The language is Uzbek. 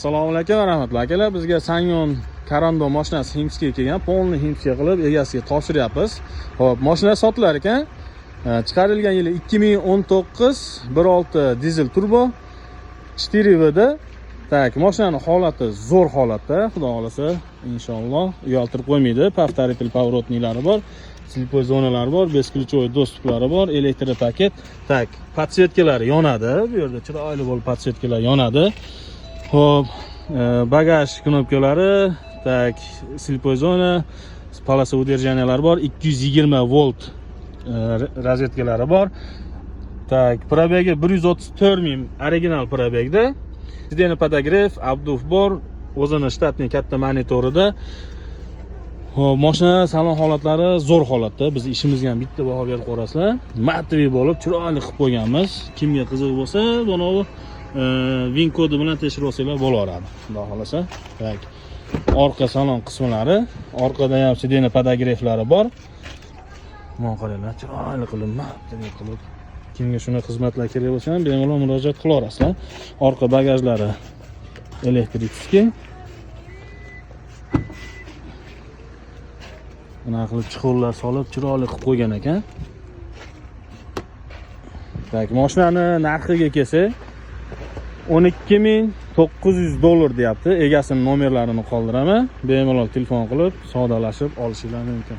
Assalomu alaykum va rahmatullohi akalar. Bizga Sanyon Karando mashinasi Himskiga kelgan, polni Himskiga qilib egasiga topshiryapmiz. Xo'p, mashina sotilar ekan. Chiqarilgan yili 2019 1.6 dizel turbo 4VD. Tak, mashinaning holati zo'r holatda, xudo xolasa, inshaalloh uyaltirib qo'ymaydi. Повторитель поворотнийлari bor, слепой zonalari bor, бесключевой dostuplari bor, elektropaket. Tak, podsvetkalari yonadi. Bu yerda chiroyli bo'lib podsvetkalar yonadi. Xo'p, bagaj knopkalari, tak, слепой zona, polasa удержаниялari bor, 220 volt rozetkalari bor. Tak, probegi 134 ming original probegda. Sideniy podogref, obduf bor, o'zini shtatniy katta monitorida. Xo'p, mashina salon holatlari zo'r holatda. Biz ishimizga ham bitta baho berib qo'rasizlar. Matviy bo'lib, chiroyli qilib qo'yganmiz. Kimga qiziq bo'lsa, buni VIN kodi bilan tekshirib olsanglar bo'laveradi. Xudo xolasa. Tak. Orqa salon qismlari, orqada ham sideniy podogreflari bor. Mana qaranglar, chiroyli qilib, matviy qilib. Kimga shuna xizmatlar kerak bo'lsa ham bemalol murojaat qilaverasizlar. Orqa bagajlari elektrический. Buna qilib chiquvlar solib chiroyli qilib qo'ygan ekan. Tak, mashinani narxiga kelsa $12.900 deyapti. Egasining nomerlarini qoldiraman. Bemalol telefon qilib savdolashib olishingiz mumkin.